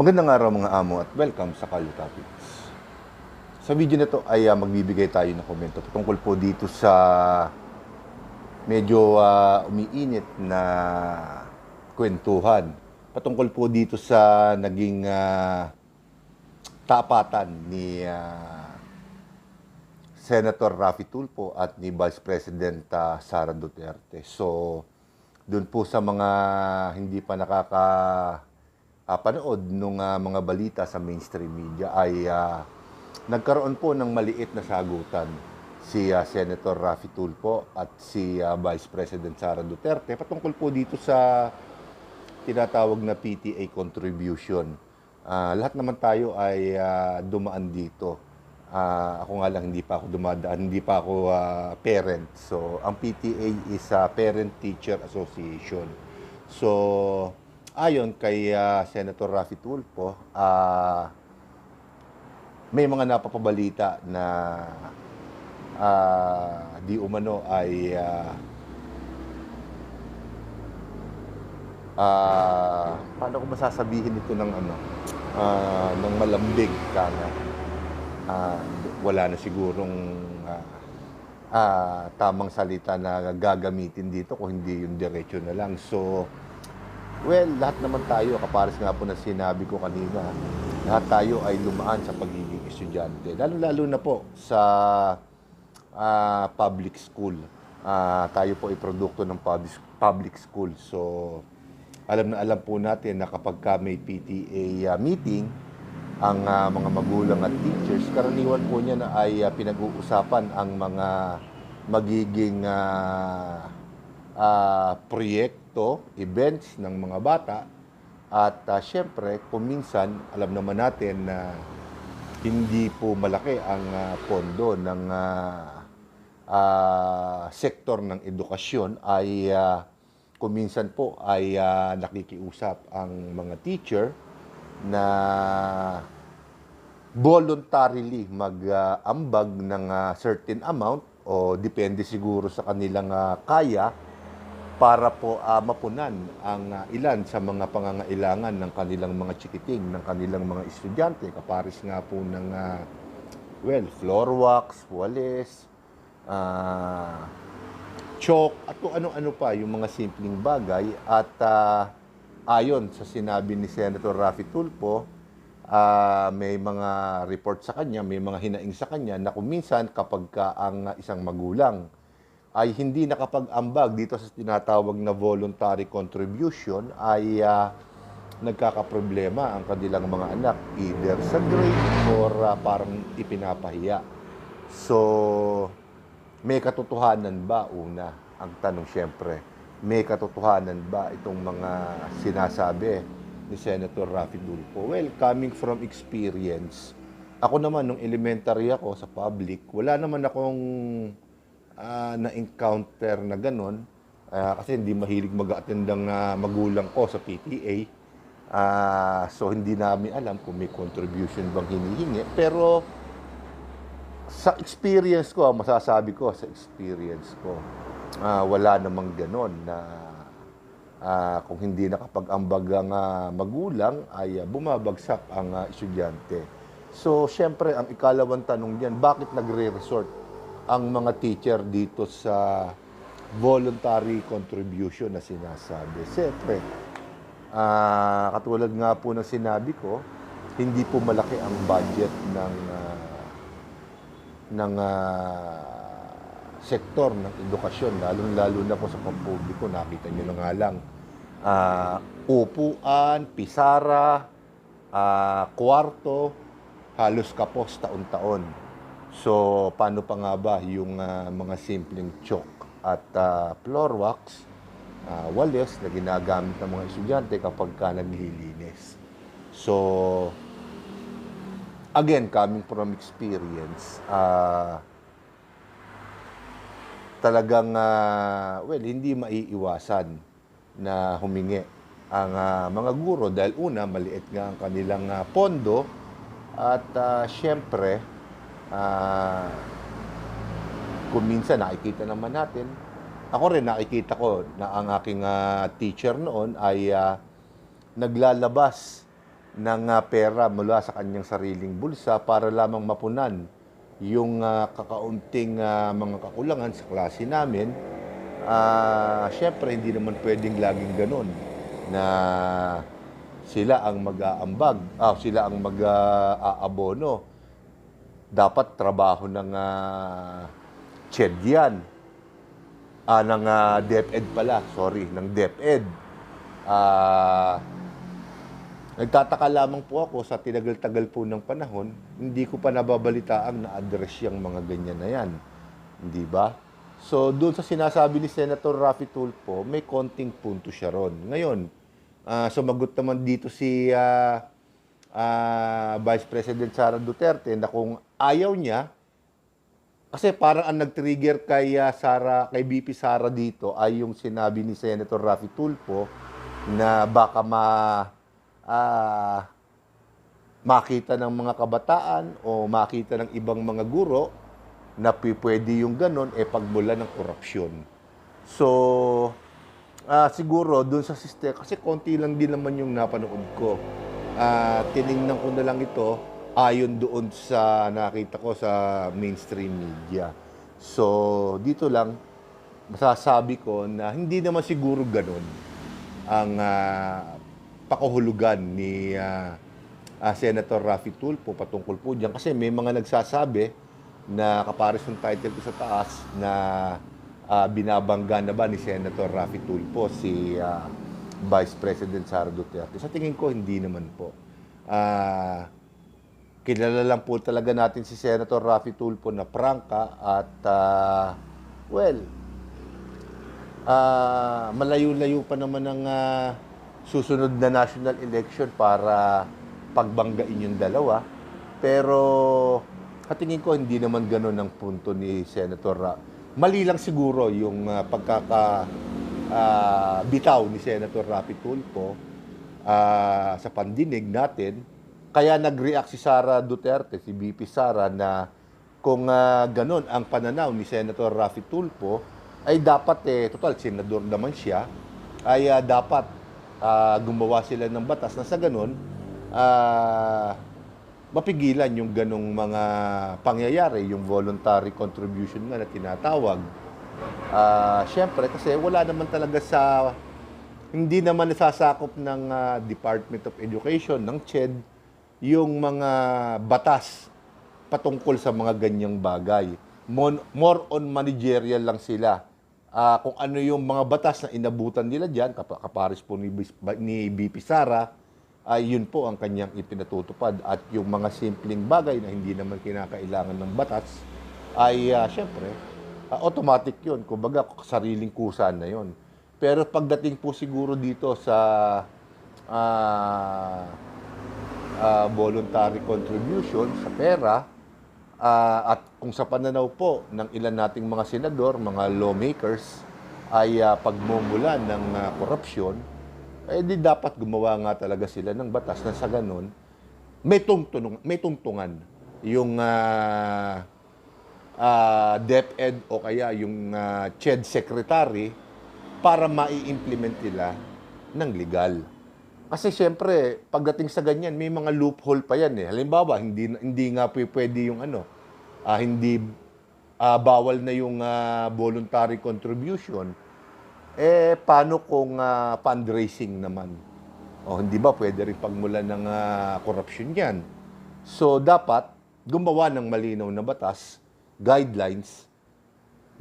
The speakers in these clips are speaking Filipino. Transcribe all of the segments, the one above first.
Magandang araw mga amo at welcome sa Kalye Topics. Sa video na to ay magbibigay tayo ng komento tungkol po dito sa medyo umiinit na kwentuhan patungkol po dito sa naging tapatan ni Senator Raffy Tulfo at ni Vice President Sara Duterte. So, doon po sa mga hindi pa panood nung mga balita sa mainstream media ay nagkaroon po ng maliit na sagutan si Senator Raffy Tulfo at si Vice President Sara Duterte patungkol po dito sa tinatawag na PTA contribution. Lahat naman tayo ay dumaan dito. Ako nga lang hindi pa ako dumadaan, hindi pa ako parent. So, ang PTA is Parent Teacher Association. So, ayon kay Senator Raffy Tulfo, may mga napapabalita na di umano ay paano ko masasabihin ito ng ng malambig kana. Wala na sigurong tamang salita na gagamitin dito kung hindi yung diretso na lang. So, well, lahat naman tayo, kapares nga po na sinabi ko kanina, lahat tayo ay lumaan sa pagiging estudyante. Lalo-lalo na po sa public school. Tayo po ay produkto ng public school. So, alam na alam po natin na kapag may PTA meeting, ang mga magulang at teachers, karaniwan po niya na ay pinag-uusapan ang mga magiging proyekto, events ng mga bata. At syempre, kung minsan, alam naman natin na hindi po malaki ang pondo ng sektor ng edukasyon ay kung minsan po ay nakikiusap ang mga teacher na voluntarily mag-ambag ng certain amount o depende siguro sa kanilang kaya para po mapunan ang ilan sa mga pangangailangan ng kanilang mga chikiting, ng kanilang mga estudyante. Kaparis nga po ng, floor wax, walis, chalk, at kung ano-ano pa, yung mga simpleng bagay. At ayon sa sinabi ni Senator Raffy Tulfo, may mga report sa kanya, may mga hinaing sa kanya na kung minsan kapag ang isang magulang ay hindi nakapag-ambag dito sa tinatawag na voluntary contribution ay nagkakaproblema ang kanilang mga anak either sa grade or parang ipinapahiya. So, may katotohanan ba? Una, ang tanong siyempre, may katotohanan ba itong mga sinasabi ni Senator Raffy Tulfo? Well, coming from experience, ako naman nung elementary ako sa public, wala naman akong na-encounter na ganun. Kasi hindi mahilig mag-attend ang magulang ko sa PTA. So, hindi namin alam kung may contribution bang hinihingi. Pero, sa experience ko, masasabi ko sa experience ko, wala namang ganon na kung hindi nakapag-ambag ang magulang ay bumabagsak ang estudyante. So, syempre, ang ikalawang tanong diyan, bakit nagre-resort ang mga teacher dito sa voluntary contribution na sinasabi? Siyempre, katulad nga po ng sinabi ko, hindi po malaki ang budget ng sektor ng edukasyon, lalo na po sa pampubliko. Nakita nyo na nga lang, upuan, pisara, kwarto, halos kapos taon-taon. So, paano pa nga ba yung mga simpleng chalk at floor wax, walis na ginagamit ng mga estudyante kapag naglilinis? So, again, coming from experience, talagang, hindi maiiwasan na humingi ang mga guro dahil una, maliit nga ang kanilang pondo at syempre, kung minsan nakikita naman natin, ako rin nakikita ko na ang aking teacher noon ay naglalabas ng pera mula sa kanyang sariling bulsa para lamang mapunan yung kakaunting mga kakulangan sa klase namin. Siyempre, hindi naman pwedeng laging ganun na sila ang mag-aambag, sila ang mag-aabono. Dapat trabaho ng CHED yan. Ng DepEd pala, sorry, ng DepEd. Nagtataka lamang po ako sa tinagal-tagal po ng panahon, hindi ko pa nababalitaang na-address yung mga ganyan na yan. Hindi ba? So, doon sa sinasabi ni Senator Raffy Tulfo, may konting punto siya ron. Ngayon, sumagot naman dito si Vice President Sara Duterte na kung ayaw niya, kasi parang ang nag-trigger kay kay BP Sara dito ay yung sinabi ni Senator Raffy Tulfo na baka makita ng mga kabataan o makita ng ibang mga guro na pwede yung ganon pagmula ng korupsyon. So, siguro doon sa sistema, kasi konti lang din naman yung napanood ko. Tiningnan ko na lang ito ayon doon sa nakita ko sa mainstream media. So, dito lang masasabi ko na hindi naman siguro ganon ang pakahulugan ni Senator Raffy Tulfo patungkol po diyan. Kasi may mga nagsasabi na kapares yung title ko sa taas na binabangga na ba ni Senator Raffy Tulfo si Vice President Sara Duterte. Sa tingin ko, hindi naman po. Kilala lang po talaga natin si Senator Raffy Tulfo na prangka at malayo-layo pa naman ang susunod na national election para pagbanggain yung dalawa. Pero katingin ko hindi naman gano'n ang punto ni Senator Mali lang siguro yung bitaw ni Senator Raffy Tulfo sa pandinig natin. Kaya nag-react si Sara Duterte, si BP Sara, na kung gano'n ang pananaw ni Senator Raffy Tulfo, ay dapat, total, senador naman siya, ay dapat gumawa sila ng batas na sa gano'n, mapigilan yung ganong mga pangyayari, yung voluntary contribution nga na tinatawag. Siyempre, kasi wala naman talaga hindi naman nasasakop ng Department of Education, ng CHED, yung mga batas patungkol sa mga ganyang bagay. More on managerial lang sila. Kung ano yung mga batas na inabutan nila dyan, kapares po ni BP Sara, ay yun po ang kanyang ipinatutupad. At yung mga simpleng bagay na hindi naman kinakailangan ng batas, ay syempre, automatic yun. Kumbaga, sariling kusa na yun. Pero pagdating po siguro dito sa voluntary contribution sa pera, at kung sa pananaw po ng ilan nating mga senador, mga lawmakers, ay pagmumula ng korupsyon, di dapat gumawa nga talaga sila ng batas na sa ganun, may tungtungan yung DepEd o kaya yung CHED secretary para mai-implement nila ng legal. Kasi siyempre, pagdating sa ganyan, may mga loophole pa yan. Halimbawa, hindi nga pwede yung hindi bawal na yung voluntary contribution. Paano kung fundraising naman? Hindi ba pwede rin pagmulan ng korupsyon yan? So, dapat gumawa ng malinaw na batas, guidelines,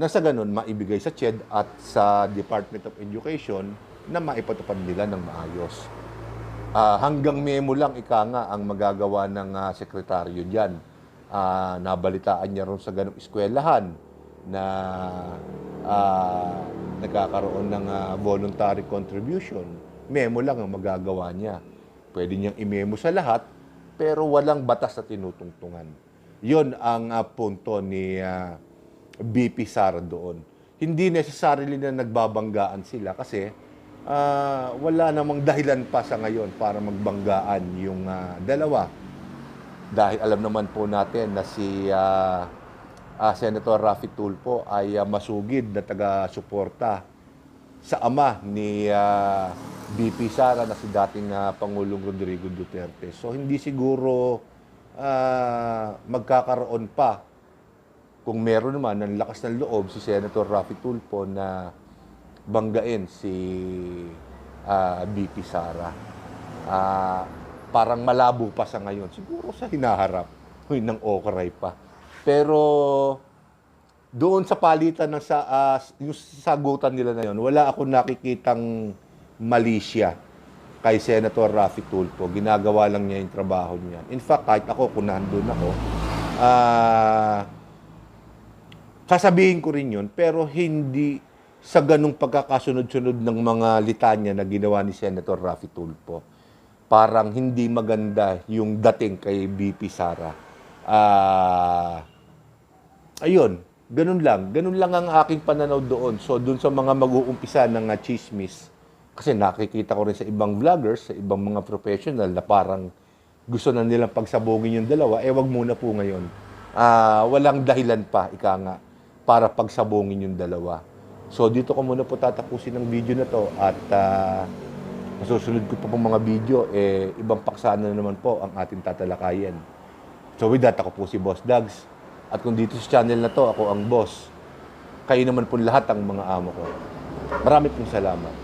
na sa ganun maibigay sa CHED at sa Department of Education na maipatupad nila ng maayos. Hanggang memo lang nga ang magagawa ng sekretaryo diyan. Nabalitaan niya ron sa ganung eskwelahan na nagkakaroon ng voluntary contribution. Memo lang ang magagawa niya. Pwede niyang i-memo sa lahat, pero walang batas na tinutungtungan. Yon ang punto ni BP Sara doon. Hindi necessarily na nagbabanggaan sila kasi wala namang dahilan pa sa ngayon para magbanggaan yung dalawa. Dahil alam naman po natin na si Senator Raffy Tulfo ay masugid na taga-suporta sa ama ni BP Sara na si dating Pangulong Rodrigo Duterte. So hindi siguro magkakaroon pa, kung meron naman ng lakas ng loob si Senator Raffy Tulfo na banggain si BP Sara. Parang malabo pa sa ngayon. Siguro sa hinaharap, ng okray pa. Pero doon sa palitan ng yung sagutan nila na yun, wala akong nakikitang malisya kay Senator Raffy Tulfo. Ginagawa lang niya yung trabaho niya. In fact, kahit ako, kung nandun ako, sasabihin ko rin yun, pero hindi sa ganung pagkakasunod-sunod ng mga litanya na ginawa ni Senator Raffy Tulfo. Parang hindi maganda yung dating kay BP Sara. Ayun, ganun lang. Ganun lang ang aking pananaw doon. So, doon sa mga mag-uumpisa ng chismis, kasi nakikita ko rin sa ibang vloggers, sa ibang mga professional na parang gusto na nilang pagsabogin yung dalawa, wag muna po ngayon. Walang dahilan pa, ika nga, para pagsabongin yung dalawa. So, dito ko muna po tatapusin ang video na to at masusunod ko pa pong mga video, ibang paksa na naman po ang ating tatalakayan. So with that, ako po si Boss Dags. At kung dito sa channel na to, ako ang boss. Kayo naman po lahat ang mga amo ko. Marami pong salamat.